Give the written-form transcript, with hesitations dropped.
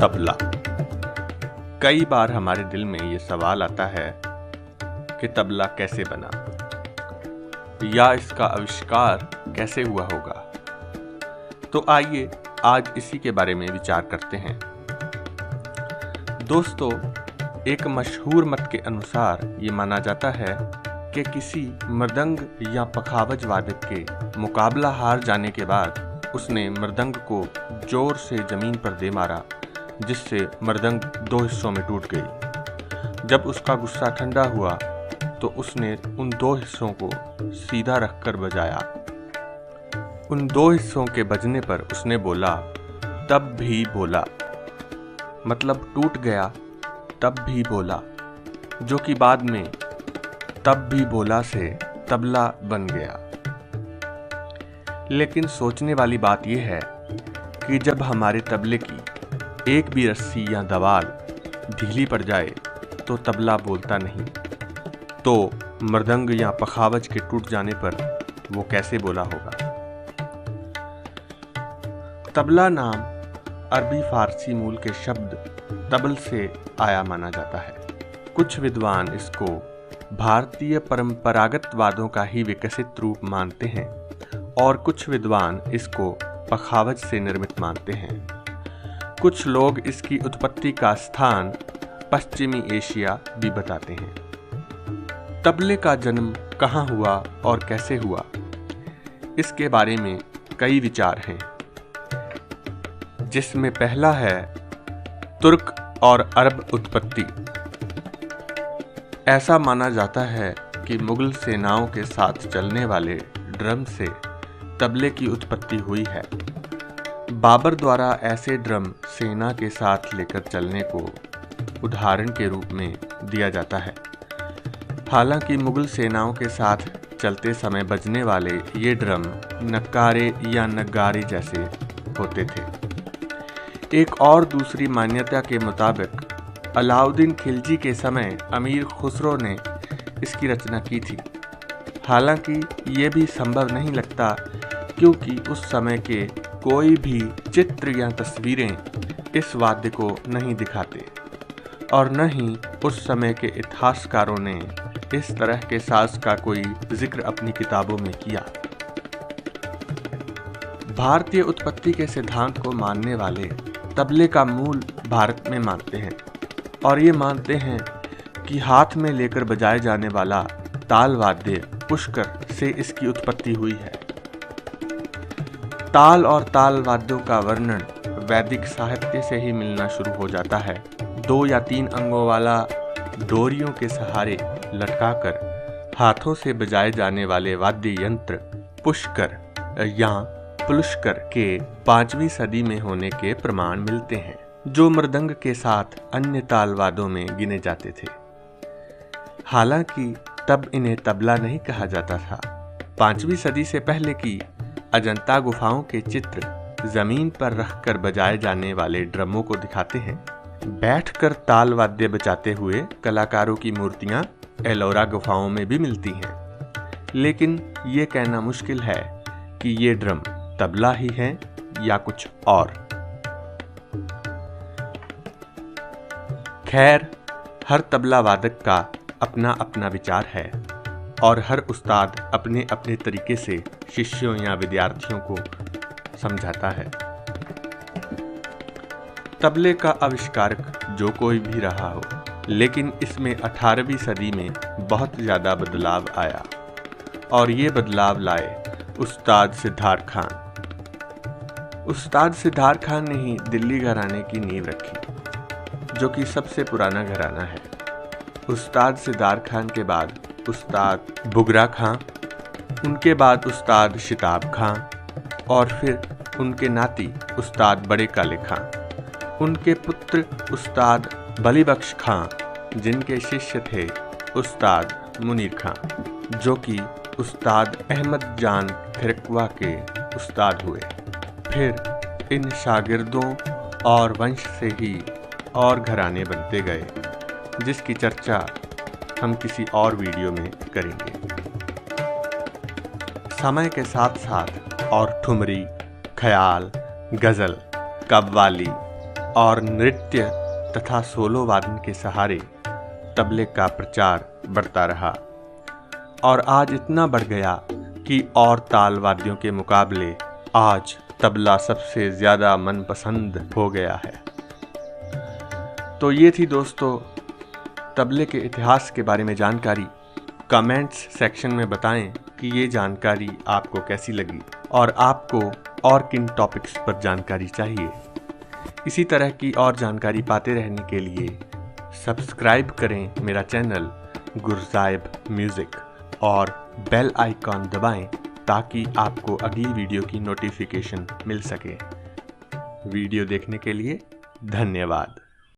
तबला। कई बार हमारे दिल में ये सवाल आता है कि तबला कैसे बना या इसका आविष्कार कैसे हुआ होगा। तो आइए आज इसी के बारे में विचार करते हैं। दोस्तों, एक मशहूर मत के अनुसार ये माना जाता है कि किसी मृदंग या पखावज वादक के मुकाबला हार जाने के बाद उसने मृदंग को जोर से जमीन पर दे मारा, जिससे मृदंग दो हिस्सों में टूट गई। जब उसका गुस्सा ठंडा हुआ तो उसने उन दो हिस्सों को सीधा रखकर बजाया। उन दो हिस्सों के बजने पर उसने बोला, तब भी बोला, मतलब टूट गया तब भी बोला, जो कि बाद में तब भी बोला से तबला बन गया। लेकिन सोचने वाली बात यह है कि जब हमारे तबले की एक भी रस्सी या दवाल ढीली पड़ जाए तो तबला बोलता नहीं, तो मृदंग या पखावज के टूट जाने पर वो कैसे बोला होगा। तबला नाम अरबी फारसी मूल के शब्द तबल से आया माना जाता है। कुछ विद्वान इसको भारतीय परंपरागत वाद्यों का ही विकसित रूप मानते हैं और कुछ विद्वान इसको पखावज से निर्मित मानते हैं। कुछ लोग इसकी उत्पत्ति का स्थान पश्चिमी एशिया भी बताते हैं। तबले का जन्म कहाँ हुआ और कैसे हुआ, इसके बारे में कई विचार हैं, जिसमें पहला है तुर्क और अरब उत्पत्ति। ऐसा माना जाता है कि मुगल सेनाओं के साथ चलने वाले ड्रम से तबले की उत्पत्ति हुई है। बाबर द्वारा ऐसे ड्रम सेना के साथ लेकर चलने को उदाहरण के रूप में दिया जाता है। हालांकि मुगल सेनाओं के साथ चलते समय बजने वाले ये ड्रम नक्कारे या नगारे जैसे होते थे। एक और दूसरी मान्यता के मुताबिक अलाउद्दीन खिलजी के समय अमीर खुसरो ने इसकी रचना की थी। हालांकि ये भी संभव नहीं लगता, क्योंकि उस समय के कोई भी चित्र या तस्वीरें इस वाद्य को नहीं दिखाते और न ही उस समय के इतिहासकारों ने इस तरह के साज का कोई जिक्र अपनी किताबों में किया। भारतीय उत्पत्ति के सिद्धांत को मानने वाले तबले का मूल भारत में मानते हैं और ये मानते हैं कि हाथ में लेकर बजाए जाने वाला ताल वाद्य पुष्कर से इसकी उत्पत्ति हुई है। ताल और ताल वाद्यों का वर्णन वैदिक साहित्य से ही मिलना शुरू हो जाता है। 2 या 3 अंगों वाला डोरियों के सहारे लटकाकर हाथों से बजाए जाने वाले वाद्य यंत्र पुष्कर या पुलुष्कर के 5वीं सदी में होने के प्रमाण मिलते हैं, जो मृदंग के साथ अन्य ताल वाद्यों में गिने जाते थे। हालांकि तब इन्हें तबला नहीं कहा जाता था। 5वीं सदी से पहले की अजंता गुफाओं के चित्र जमीन पर रखकर बजाए जाने वाले ड्रमों को दिखाते हैं। बैठकर ताल वाद्य बजाते हुए कलाकारों की मूर्तियां एलोरा गुफाओं में भी मिलती हैं, लेकिन ये कहना मुश्किल है कि ये ड्रम तबला ही है या कुछ और। खैर, हर तबला वादक का अपना अपना विचार है और हर उस्ताद अपने अपने तरीके से शिष्यों या विद्यार्थियों को समझाता है। तबले का आविष्कारक जो कोई भी रहा हो, लेकिन इसमें 18वीं सदी में बहुत ज़्यादा बदलाव आया और ये बदलाव लाए उस्ताद सिद्धार्थ खान। उस्ताद सिद्धार्थ खान ने ही दिल्ली घराने की नींव रखी, जो कि सबसे पुराना घराना है। उस्ताद सिद्धार्थ खान के बाद उस्ताद बुगरा खां, उनके बाद उस्ताद शिताब खां और फिर उनके नाती उस्ताद बड़े काले खां, उनके पुत्र उस्ताद बलीबख्श खां, जिनके शिष्य थे उस्ताद मुनीर खां, जो कि उस्ताद अहमद जान थिरकवा के उस्ताद हुए। फिर इन शागिर्दों और वंश से ही और घराने बनते गए, जिसकी चर्चा हम किसी और वीडियो में करेंगे। समय के साथ साथ और ठुमरी, ख्याल, गज़ल, कव्वाली, और नृत्य तथा सोलो वादन के सहारे तबले का प्रचार बढ़ता रहा और आज इतना बढ़ गया कि और ताल वाद्यों के मुकाबले आज तबला सबसे ज़्यादा मनपसंद हो गया है। तो ये थी दोस्तों तबले के इतिहास के बारे में जानकारी। कमेंट्स सेक्शन में बताएं कि ये जानकारी आपको कैसी लगी और आपको और किन टॉपिक्स पर जानकारी चाहिए। इसी तरह की और जानकारी पाते रहने के लिए सब्सक्राइब करें मेरा चैनल गुरजाइब म्यूज़िक और बेल आइकॉन दबाएं ताकि आपको अगली वीडियो की नोटिफिकेशन मिल सके। वीडियो देखने के लिए धन्यवाद।